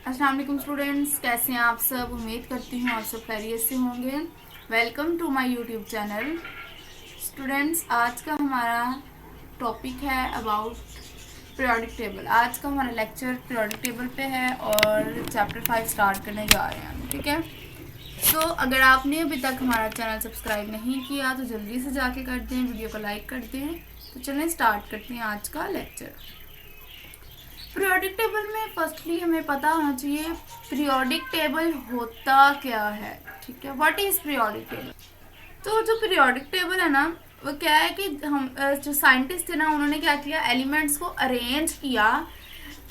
अस्सलाम वालेकुम स्टूडेंट्स, कैसे हैं आप सब। उम्मीद करती हूँ आप सब खैरियत से होंगे। Welcome to my YouTube channel. Students, आज का हमारा टॉपिक है अबाउट पीरियोडिक टेबल। आज का हमारा लेक्चर पीरियोडिक टेबल पे है और चैप्टर 5 स्टार्ट करने जा रहे हैं, ठीक है। तो अगर आपने अभी तक हमारा चैनल सब्सक्राइब नहीं किया तो जल्दी से जाके कर दें, वीडियो को लाइक कर दें। तो चलें स्टार्ट करते हैं आज का लेक्चर। पीरियोडिक टेबल में फर्स्टली हमें पता होना चाहिए पीरियोडिक टेबल होता क्या है, ठीक है। What is periodic table. तो जो पीरियोडिक टेबल है ना, वो क्या है कि हम जो साइंटिस्ट थे ना, उन्होंने क्या किया, एलिमेंट्स को अरेंज किया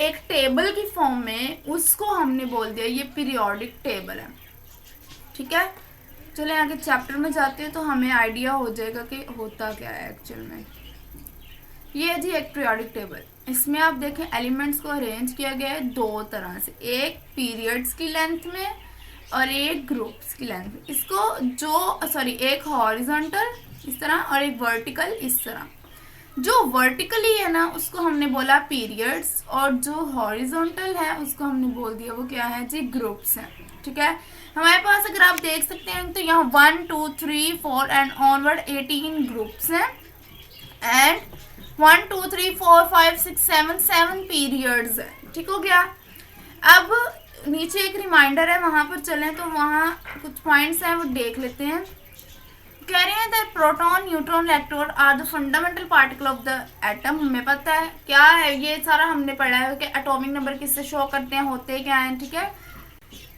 एक टेबल की फॉर्म में, उसको हमने बोल दिया ये पीरियोडिक टेबल है, ठीक है। चले आगे चैप्टर में जाते हैं तो हमें आइडिया हो जाएगा कि होता क्या है एक्चुअल में। ये है जी एक पीरियोडिक टेबल। इसमें आप देखें एलिमेंट्स को अरेंज किया गया है दो तरह से, एक पीरियड्स की लेंथ में और एक ग्रुप्स की लेंथ में। इसको एक हॉरिजॉन्टल इस तरह और एक वर्टिकल इस तरह। जो वर्टिकली है ना उसको हमने बोला पीरियड्स, और जो हॉरिजॉन्टल है उसको हमने बोल दिया वो क्या है जी, ग्रुप्स हैं, ठीक है। हमारे पास अगर आप देख सकते हैं तो यहाँ 1 2 3 4 एंड ऑनवर्ड 18 ग्रुप्स हैं एंड 1 2 3 4 5 6 7 पीरियड्स है, ठीक हो गया। अब नीचे एक रिमाइंडर है, वहां पर चलें तो वहां कुछ पॉइंट्स हैं वो देख लेते हैं। कह रहे हैं that proton neutron electron are the fundamental particle of the atom. हमें पता है क्या है, ये सारा हमने पढ़ा है कि एटॉमिक नंबर किससे शो करते हैं, होते क्या हैं, ठीक है।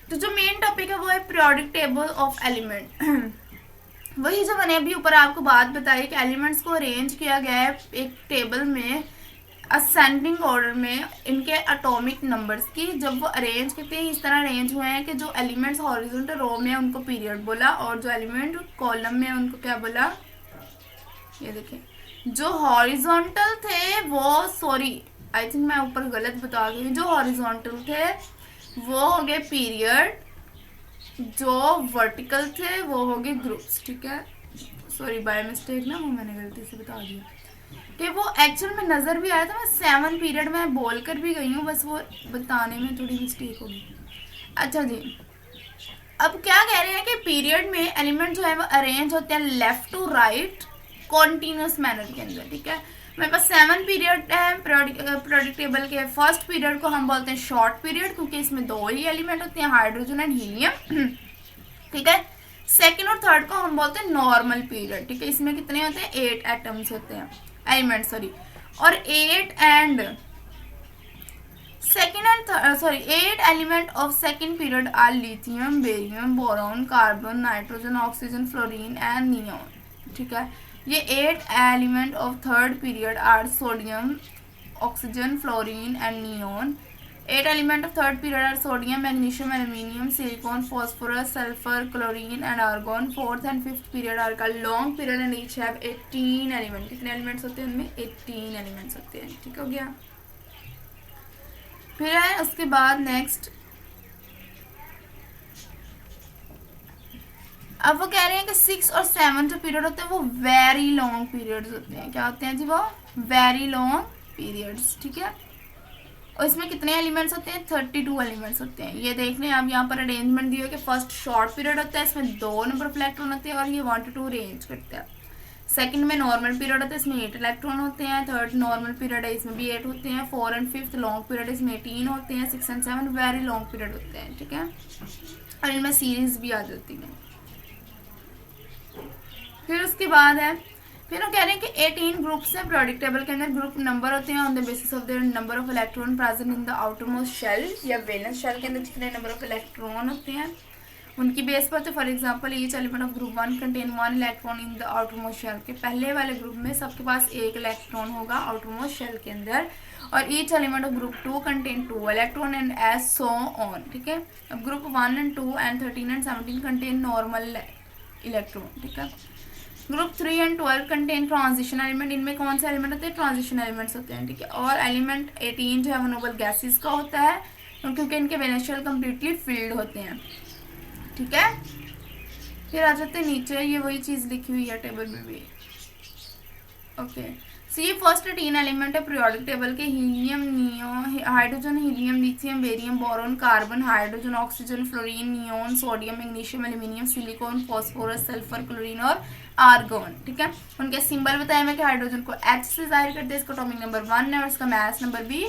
तो जो मेन टॉपिक है वो है पीरियोडिक टेबल ऑफ एलिमेंट। वही जो मैंने अभी ऊपर आपको बात बताई कि एलिमेंट्स को अरेंज किया गया है एक टेबल में असेंडिंग ऑर्डर में, इनके एटॉमिक नंबर्स की। जब वो अरेंज करते हैं इस तरह अरेंज हुए हैं कि जो एलिमेंट्स हॉरिजॉन्टल रो में है उनको पीरियड बोला, और जो एलिमेंट कॉलम में है उनको क्या बोला, ये देखें। जो हॉरिजॉन्टल थे वो, सॉरी आई थिंक मैं ऊपर गलत बता गई, जो हॉरिजॉन्टल थे वो हो गए पीरियड, जो वर्टिकल थे वो हो गए ग्रुप्स, ठीक है। सॉरी बाय मिस्टेक ना, वो मैंने गलती से बता दिया कि वो एक्चुअल में नज़र भी आया था। मैं 7 पीरियड में बोल कर भी गई हूँ, बस वो बताने में थोड़ी मिस्टेक होगी। अच्छा जी, अब क्या कह रहे हैं कि पीरियड में एलिमेंट जो है वो अरेंज होते हैं left to right continuous manner के अंदर, ठीक है। मेरे पास 7 पीरियड है पीरियोडिक टेबल के। फर्स्ट पीरियड को हम बोलते हैं शॉर्ट पीरियड, क्योंकि इसमें दो ही एलिमेंट होते हैं, हाइड्रोजन एंड हीलियम, ठीक है। सेकेंड और थर्ड को हम बोलते हैं नॉर्मल पीरियड, ठीक है। इसमें कितने होते हैं, 8 एटम्स होते हैं, एलिमेंट सॉरी। और 8 element of second period are lithium, barium, boron, carbon, nitrogen, oxygen, fluorine and neon, ठीक है। ये 8 element of third period are sodium, oxygen, fluorine and neon. 8 element of third period are sodium, magnesium, aluminium, silicon, phosphorus, sulphur, chlorine and argon. Fourth and fifth period are का long period and each have 18 element. कितने elements होते हैं उनमें, 18 elements होते हैं, ठीक हो गया। फिर है उसके बाद नेक्स्ट, अब वो कह रहे हैं कि 6 और 7 जो पीरियड होते हैं वो वेरी लॉन्ग पीरियड्स होते हैं। क्या होते हैं जी, वो वेरी लॉन्ग पीरियड्स, ठीक है। और इसमें कितने एलिमेंट्स होते हैं, 32 एलिमेंट्स होते हैं। ये देख लें आप, यहाँ पर अरेंजमेंट दिया कि फर्स्ट शॉर्ट पीरियड होता है, इसमें 2 नंबर ऑफ इलेक्ट्रॉन होते हैं और ये 1 to 2 अरेंज करते हैं। सेकंड में नॉर्मल पीरियड होता है, इसमें 8 इलेक्ट्रॉन होते हैं। थर्ड नॉर्मल पीरियड है, इसमें भी 8 होते हैं। 4 एंड 5 लॉन्ग पीरियड है, इसमें 18 होते हैं। 6 एंड 7 वेरी लॉन्ग पीरियड होते हैं, ठीक है। और इनमें सीरीज भी आ जाती है। फिर उसके बाद है, फिर वो कह रहे हैं कि 18 ग्रुप्स हैं पीरियोडिक टेबल के अंदर। ग्रुप नंबर होते हैं on the basis of their number of electron present in the outermost shell, या वैलेंस शेल के अंदर जितने नंबर ऑफ इलेक्ट्रॉन होते हैं उनकी बेस पर। तो for example each element of group 1 contain 1 electron in the outermost shell. के पहले वाले ग्रुप में सबके पास 1 इलेक्ट्रॉन होगा आउटरमोस्ट शेल के अंदर, और each element of group 2 contain 2 electron and as so on, ठीक है। अब group 1 and 2 and 13 and 17 contain normal electron, ठीक है। Group 3 and 12 contain transition element. इनमें कौन से एलिमेंट होते हैं, ट्रांजिशन एलिमेंट्स होते हैं, ठीक है। और एलिमेंट 18 जो है वो नोबल गैसेस का होता है, क्योंकि इनके वैलेंस शेल कम्प्लीटली फिल्ड होते हैं, ठीक है। फिर आ जाते हैं नीचे, ये वही चीज़ लिखी हुई है टेबल में भी, ओके। सो ये फर्स्ट 3 एलिमेंट है पीरियोडिक टेबल के, helium, neo, hydrogen, helium, lithium, barium, boron, carbon, hydrogen, oxygen, fluorine, neon, sodium, magnesium, aluminium, silicon, phosphorus, sulphur, chlorine और आर्गोन। ठीक है, उनके सिंबल बताया मैं कि हाइड्रोजन को H से जाहिर करते हैं, इसका एटॉमिक नंबर 1 है और इसका मास नंबर भी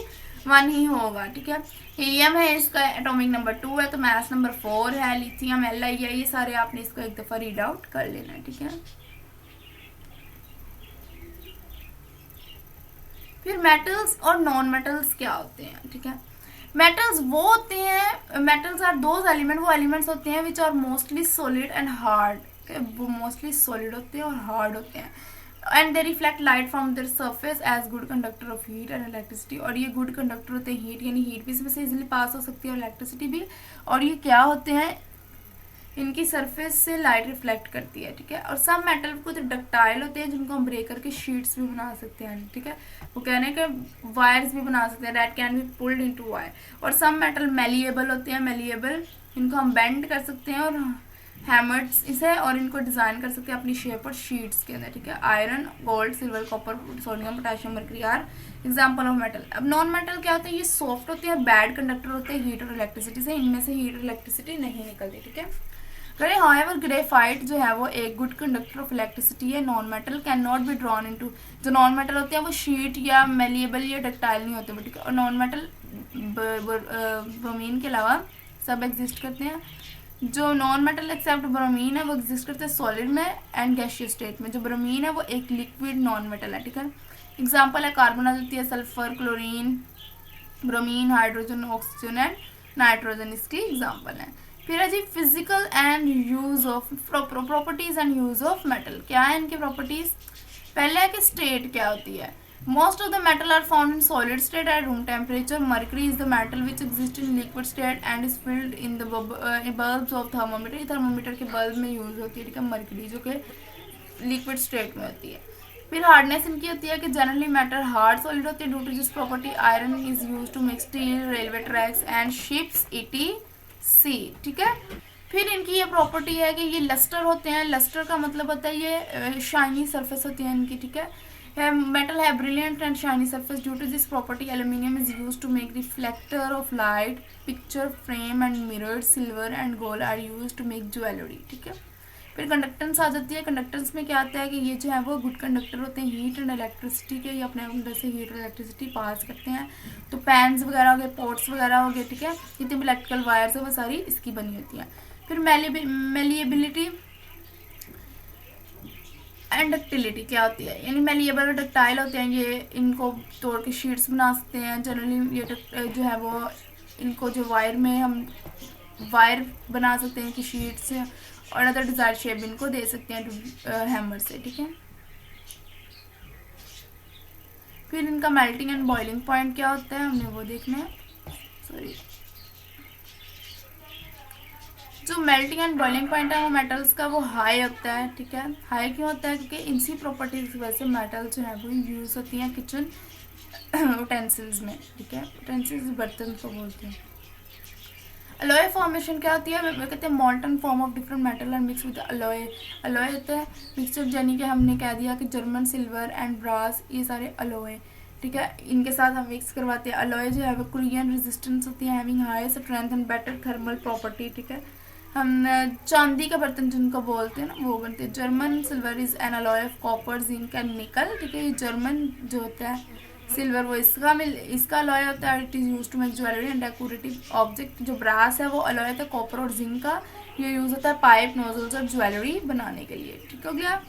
1 ही होगा। ठीक है, हीलियम है, इसका एटॉमिक नंबर 2 है तो मास नंबर 4 है। लिथियम Li है, ये सारे आपने इसको एक दफ़ा रीड आउट कर लेना है। ठीक है, फिर मेटल्स और नॉन मेटल्स क्या होते हैं। ठीक है, मेटल्स वो होते हैं, मेटल्स आर दोज एलिमेंट, वो एलिमेंट्स होते हैं which are mostly solid and hard, वो मोस्टली सॉलिड होते हैं और हार्ड होते हैं, and they reflect light from their surface as good conductor of heat and electricity, और ये गुड कंडक्टर होते हैं हीट, यानी हीट भी इसमें से इजिली पास हो सकती है और इलेक्ट्रिसिटी भी, और ये क्या होते हैं, इनकी सरफेस से लाइट रिफ्लेक्ट करती है। ठीक है, और सब मेटल कुछ डक्टाइल होते हैं जिनको हम ब्रेक करके शीट्स भी बना सकते हैं। ठीक है, वो कहने के वायर्स भी बना सकते हैं, that can be pulled into wire, और सब मेटल मेलिएबल होते हैं, मेलिएबल, इनको हम बेंड कर सकते हैं और हैमर्स इसे, और इनको डिज़ाइन कर सकते हैं अपनी शेप और शीट्स के अंदर। ठीक है, iron, gold, silver, copper, sodium, potassium, mercury are example of metal. अब नॉन मेटल क्या होते हैं, ये सॉफ्ट होते हैं, बैड कंडक्टर होते हैं हीट और इलेक्ट्रिसिटी से, इनमें से हीट और इलेक्ट्रिसिटी नहीं निकलती। ठीक है, करें हाउएवर ग्रेफाइट जो है वो एक गुड कंडक्टर ऑफ इलेक्ट्रिसिटी है, non metal can not be drawn into, जो नॉन मेटल होते हैं वो शीट या मेलिएबल या डक्टाइल नहीं होते। ठीक है, और नॉन मेटल ब्रोमीन के अलावा सब एग्जिस्ट करते हैं। जो नॉन मेटल एक्सेप्ट ब्रोमीन है वो एग्जिस्ट करते हैं सॉलिड में एंड गैसियस स्टेट में। जो ब्रोमीन है वो एक लिक्विड नॉन मेटल है। ठीक है, एग्जाम्पल है कार्बन आ जाती है, sulphur, chlorine, bromine, hydrogen, oxygen and nitrogen इसकी एग्जाम्पल है। फिर है जी physical and use of properties and use of metal. क्या है इनकी प्रॉपर्टीज, पहले है कि स्टेट क्या होती है, most of the metal are found in solid state at room temperature, mercury is the metal which exist in liquid state and is filled in the bulbs of thermometer, ये thermometer के bulb में use होती है। ठीक है, mercury जो कि liquid state में होती है। फिर हार्डनेस इनकी होती है कि जनरली मेटल हार्ड सॉलिड होती है, due to this property iron is use to make steel, railway tracks and ships ETC। ठीक है, फिर इनकी ये प्रॉपर्टी है कि ये लस्टर होते हैं, लस्टर का मतलब होता है ये शाइनी सरफेस होती है इनकी। ठीक है, मेटल है brilliant and shiny surface, due to this property aluminium is use to make reflector of light, picture frame and mirror, silver and gold are use to make jewellery. ठीक है, फिर conductance आ जाती है, कंडक्टेंस में क्या आता है कि ये जो है वो गुड कंडक्टर होते हैं हीट एंड इलेक्ट्रिसिटी के, ये अपने अंदर से हीट और इलेक्ट्रिसिटी पास करते हैं। तो पैन्स वगैरह हो गए, पोर्ट्स वगैरह हो गए। ठीक है, जितनी भी इलेक्ट्रिकल वायर्स है वो सारी इसकी बनी होती हैं। फिर मेलिएबिलिटी एंड डक्टिलिटी क्या होती है, यानी मेलिएबल और डक्टाइल होते हैं, ये इनको तोड़ के शीट्स बना सकते हैं। जनरली ये जो है वो इनको जो वायर में हम वायर बना सकते हैं इनकी शीट से, और अदर डिजायर शेप इनको दे सकते हैं हैमर से। ठीक है, फिर इनका मेल्टिंग एंड बॉइलिंग पॉइंट क्या होता है हमने वो देखना है। सॉरी, जो मेल्टिंग एंड बॉइलिंग पॉइंट है वो मेटल्स का वो हाई होता है। ठीक है, हाई क्यों होता है, क्योंकि इनसी प्रॉपर्टीज की वजह से मेटल जो है वो यूज होती हैं किचन उटेंसिल्स में। ठीक है, उटेंसिल्स बर्तन को बोलते हैं। अलॉय फॉर्मेशन क्या होती है, कहते हैं मॉल्टन form of different metal and mix with alloy. Alloy होता है मिक्सचर, यानी कि हमने कह दिया कि जर्मन सिल्वर एंड ब्रास ये सारे अलॉय। ठीक है, इनके साथ हम मिक्स करवाते हैं। अलॉय जो है वो कोलिजन रेजिस्टेंस होती है, having high strength and better thermal property. ठीक है, हम चांदी का बर्तन जिनको बोलते हैं ना वो बनते हैं। German silver is an alloy of copper, zinc and निकल। ठीक है, ये जर्मन जो होता है सिल्वर वो इसका अलॉय होता है, it is use to make jewellery and decorative object. जो ब्रास है वो अलॉय होता है कॉपर और जिंक का, ये यूज होता है पाइप, नोजल्स और ज्वेलरी बनाने के लिए। ठीक हो गया,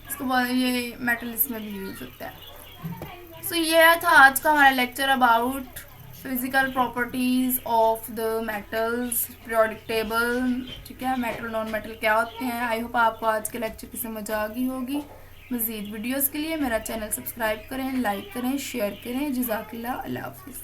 इसके बाद ये मेटल इसमें भी यूज होता है। सो ये था आज का हमारा lecture about physical properties of the metals, periodic table. ठीक है, मेटल नॉन मेटल क्या होते हैं। आई होप आपको आज के लेक्चर की समझ आ गई होगी। मज़ीद वीडियोस के लिए मेरा चैनल सब्सक्राइब करें, लाइक करें, शेयर करें। जज़ाकल्लाह, अल्लाह हाफ़िज़।